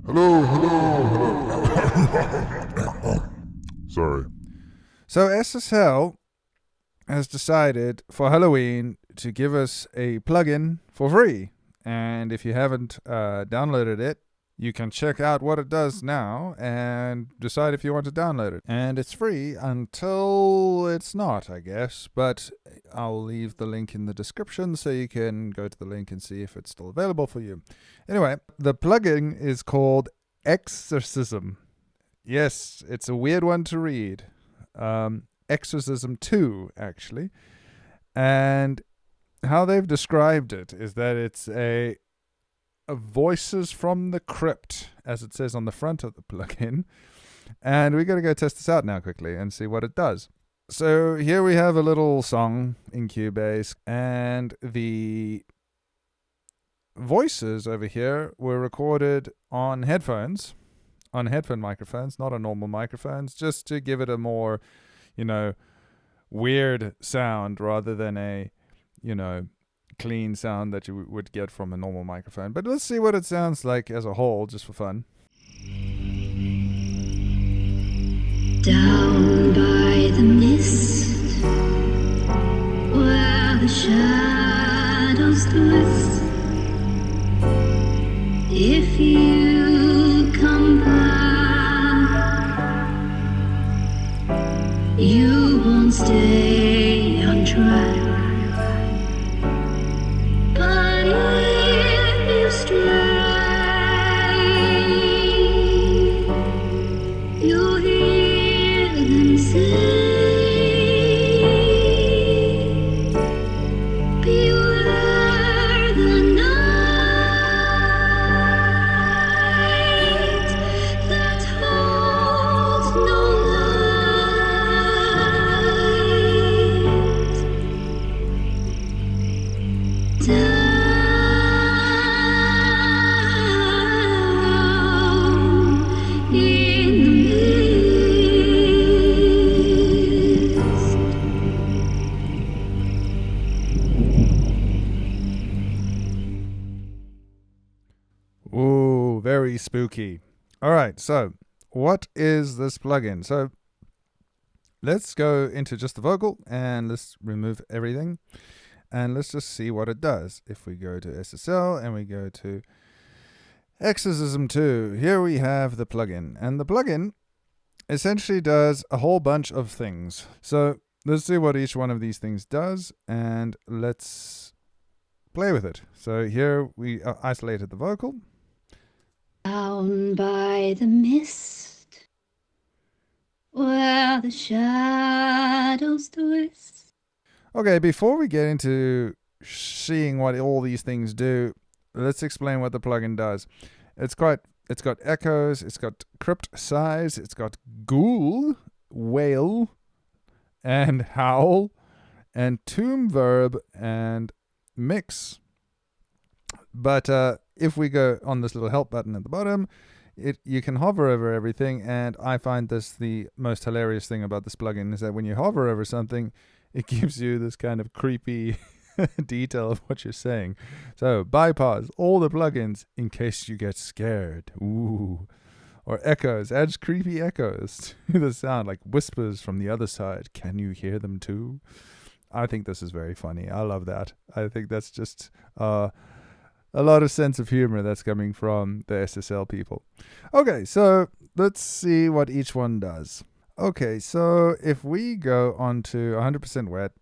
Hello, hello, hello. Sorry. So SSL has decided for Halloween to give us a plugin for free. And if you haven't downloaded it, you can check out what it does now and decide if you want to download it. And it's free until it's not, I guess. But I'll leave the link in the description so you can go to the link and see if it's still available for you. Anyway, the plugin is called X-Orcism. Yes, it's a weird one to read. X-Orcism II, actually. And how they've described it is that it's a voices from the crypt, as it says on the front of the plugin. And we're going to go test this out now quickly and see what it does. So here we have a little song in Cubase, and the voices over here were recorded on headphones, on headphone microphones, not on normal microphones, just to give it a more, weird sound rather than a, clean sound that you would get from a normal microphone. But let's see what it sounds like as a whole, just for fun. Down by the mist, where the shadows twist, if you come back, you won't stay on track. But if you stray, you'll hear them say, beware the night that holds no light. Down in the mist. Ooh, very spooky. All right, so what is this plugin? So let's go into just the vocal and let's remove everything. And let's just see what it does. If we go to SSL and we go to X-Orcism II, here we have the plugin. And the plugin essentially does a whole bunch of things. So let's see what each one of these things does, and let's play with it. So here we isolated the vocal. Down by the mist, where the shadows twist. Okay, before we get into seeing what all these things do, let's explain what the plugin does. It's got echoes, it's got crypt size, it's got ghoul, wail, and howl, and tomb verb, and mix. But if we go on this little help button at the bottom, you can hover over everything, and I find this the most hilarious thing about this plugin is that when you hover over something, it gives you this kind of creepy detail of what you're saying. So bypass all the plugins in case you get scared. Ooh. Or echoes, adds creepy echoes to the sound, like whispers from the other side. Can you hear them too? I think this is very funny. I love that. I think that's just a lot of sense of humor that's coming from the SSL people. Okay, so let's see what each one does. Okay, so if we go on to 100% wet,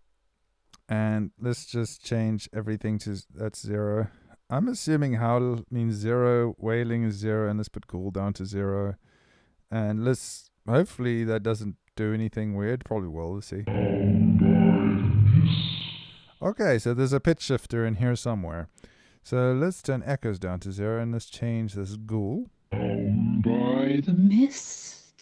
and let's just change everything to that's 0. I'm assuming howl means 0, wailing is 0, and let's put cool down to 0. And let's, hopefully that doesn't do anything weird. Probably will, let's see. Okay, so there's a pitch shifter in here somewhere. So let's turn echoes down to 0, and let's change this ghoul. Down by the mist,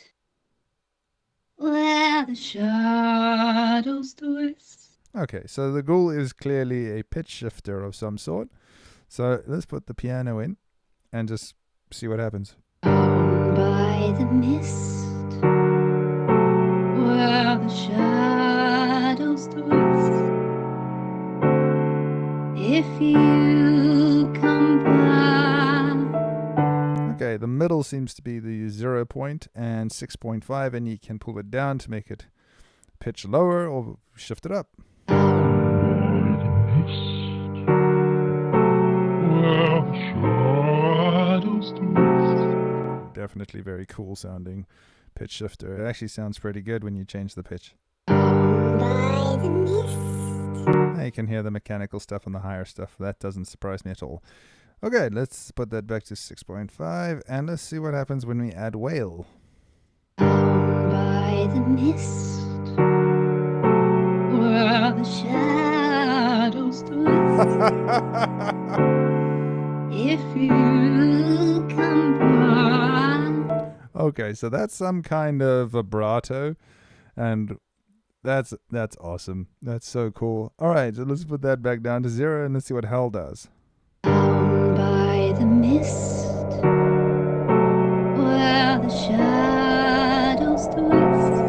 where the shadows twist. Okay, so the ghoul is clearly a pitch shifter of some sort. So let's put the piano in and just see what happens. Down by the mist, where the shadows twist. If you come back. Okay, the middle seems to be the 0 point and 6.5, and you can pull it down to make it pitch lower or shift it up. Definitely very cool sounding pitch shifter. It actually sounds pretty good when you change the pitch. Now you can hear the mechanical stuff and the higher stuff. That doesn't surprise me at all. Okay, let's put that back to 6.5 and let's see what happens when we add whale. By the mist, where the shadows twist. If you come by. Okay, so that's some kind of vibrato, and that's awesome. That's so cool. All right, so let's put that back down to 0 and let's see what hell does. By the mist, where the shadows twist.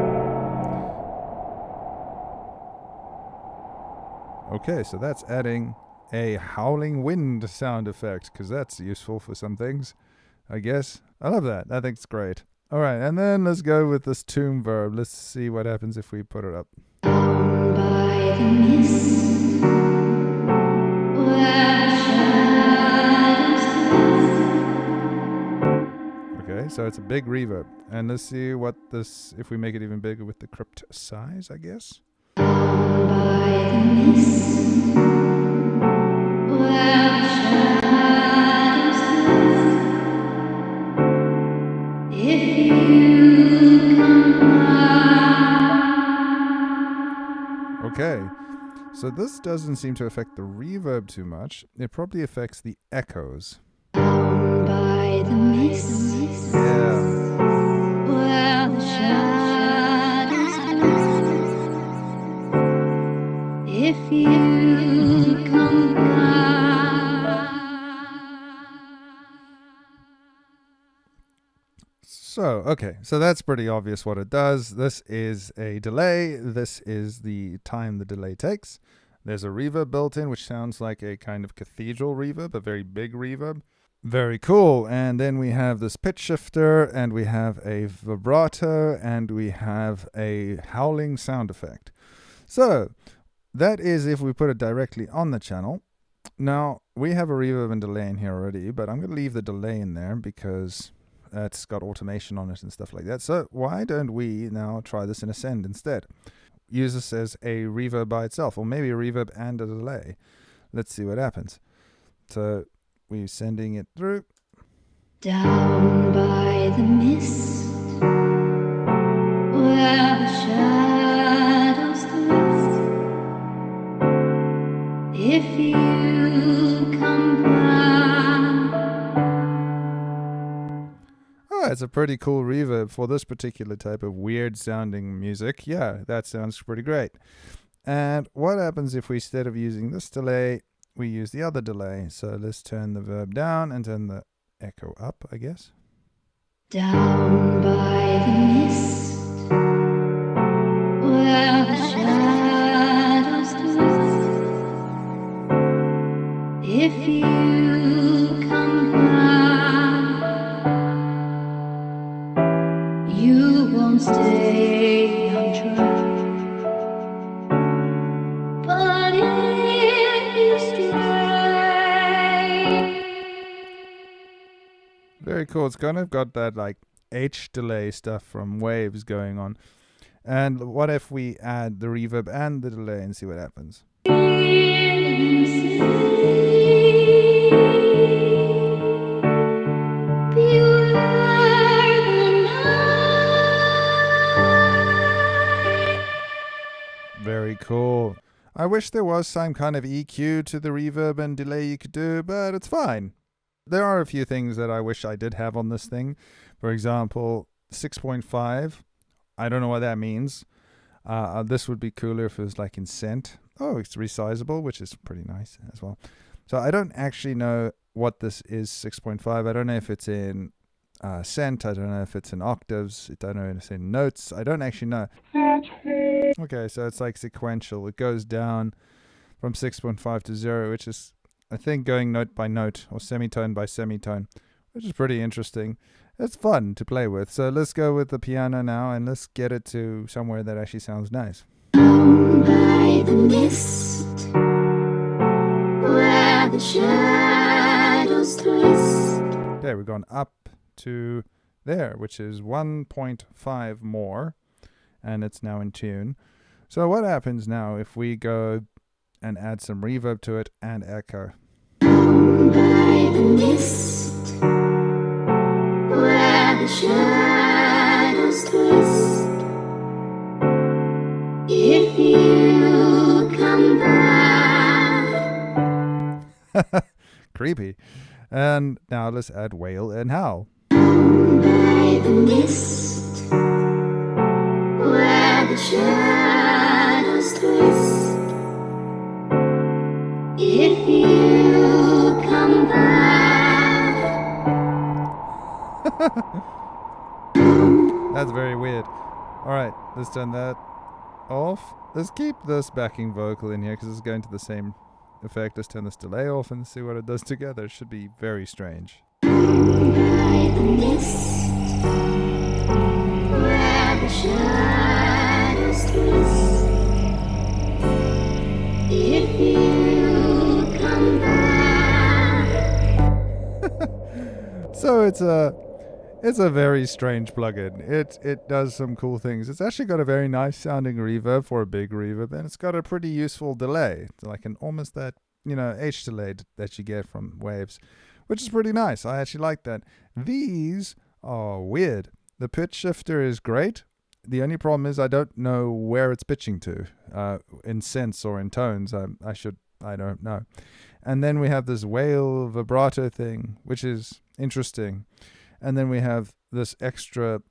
Okay, so that's adding a howling wind sound effect, because that's useful for some things, I guess. I love that. I think it's great. All right, and then let's go with this tomb verb. Let's see what happens if we put it up. By the mist, where the shadows twist. Okay, so it's a big reverb. And let's see what this, if we make it even bigger with the crypt size, I guess. By the mist, where the shadows twist. If you come by. Okay, so this doesn't seem to affect the reverb too much. It probably affects the echoes. By the mist, Yeah. where the shadows twist. If you come by. So, okay, so that's pretty obvious what it does. This is a delay. This is the time the delay takes. There's a reverb built in, which sounds like a kind of cathedral reverb, a very big reverb. Very cool. And then we have this pitch shifter, and we have a vibrato, and we have a howling sound effect. So, that is if we put it directly on the channel. Now, we have a reverb and delay in here already, but I'm going to leave the delay in there because it's got automation on it and stuff like that. So why don't we now try this in Ascend instead? Use this as a reverb by itself, or maybe a reverb and a delay. Let's see what happens. So we're sending it through. Down by the mist, where the shadows twist. If you come by. Oh, it's a pretty cool reverb for this particular type of weird sounding music. Yeah, that sounds pretty great. And what happens if we, instead of using this delay, we use the other delay? So let's turn the verb down and turn the echo up, I guess. Down by the mist, where the shadows twist. If you come by, you won't stay on track. But if you stray. Very cool. It's kind of got that like H delay stuff from Waves going on. And what if we add the reverb and the delay and see what happens? Very cool. I wish there was some kind of EQ to the reverb and delay you could do, but it's fine. There are a few things that I wish I did have on this thing. For example, 6.5. I don't know what that means. This would be cooler if it was like in cent. Oh, it's resizable, which is pretty nice as well. So I don't actually know what this is, 6.5. I don't know if it's in cent. I don't know if it's in octaves. I don't know if it's in notes. I don't actually know. Okay, so it's like sequential. It goes down from 6.5 to 0, which is, I think, going note by note or semitone by semitone, which is pretty interesting. It's fun to play with. So let's go with the piano now and let's get it to somewhere that actually sounds nice. Down by the mist, where the shadows twist. Okay, we've gone up to there, which is 1.5 more, and it's now in tune. So what happens now if we go and add some reverb to it and echo? Down by the mist, where the shadows twist. If you come back. Creepy. And now let's add wail and howl. Down by the mist, where the shadows twist. If you come back. That's very weird. Alright, let's turn that off. Let's keep this backing vocal in here because it's going to the same effect. Let's turn this delay off and see what it does together. It should be very strange. Down by the mist, where the shadows twist. If you come back. So it's a very strange plugin. It does some cool things. It's actually got a very nice sounding reverb for a big reverb, and it's got a pretty useful delay. It's like an almost that, H delay that you get from waves, which is pretty nice. I actually like that. These are weird. The pitch shifter is great. The only problem is I don't know where it's pitching to, in cents or in tones. I don't know. And then we have this wail vibrato thing, which is interesting. And then we have this extra,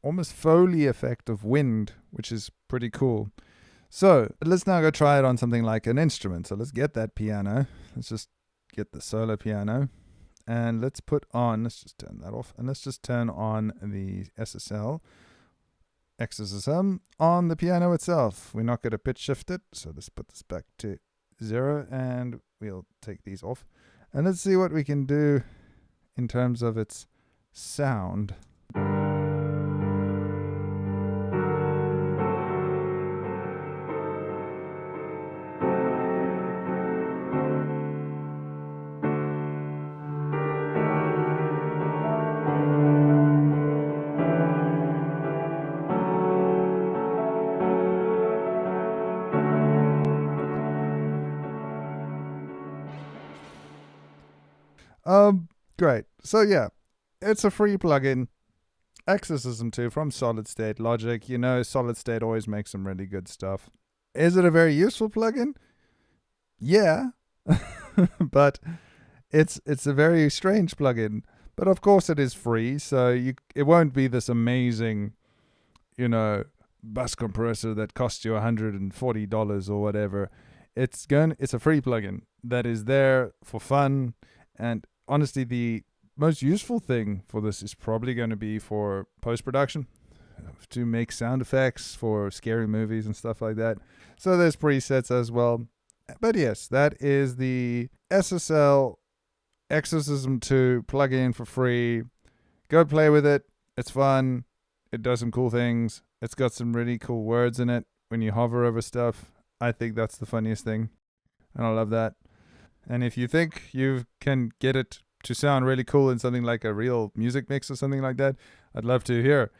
almost Foley effect of wind, which is pretty cool. So let's now go try it on something like an instrument. So let's get that piano. Let's just get the solo piano. And let's just turn that off. And let's just turn on the SSL X-Orcism on the piano itself. We're not going to pitch shift it. So let's put this back to 0 and we'll take these off. And let's see what we can do in terms of its sound. Great. So yeah, it's a free plugin. X-Orcism II from Solid State Logic. Solid State always makes some really good stuff. Is it a very useful plugin? Yeah. But it's a very strange plugin. But of course it is free, so it won't be this amazing, bus compressor that costs you $140 or whatever. It's a free plugin that is there for fun. And honestly, the most useful thing for this is probably going to be for post-production, to make sound effects for scary movies and stuff like that. So there's presets as well. But yes, that is the SSL X-Orcism II plugin for free. Go play with it. It's fun. It does some cool things. It's got some really cool words in it when you hover over stuff. I think that's the funniest thing. And I love that. And if you think you can get it to sound really cool in something like a real music mix or something like that, I'd love to hear.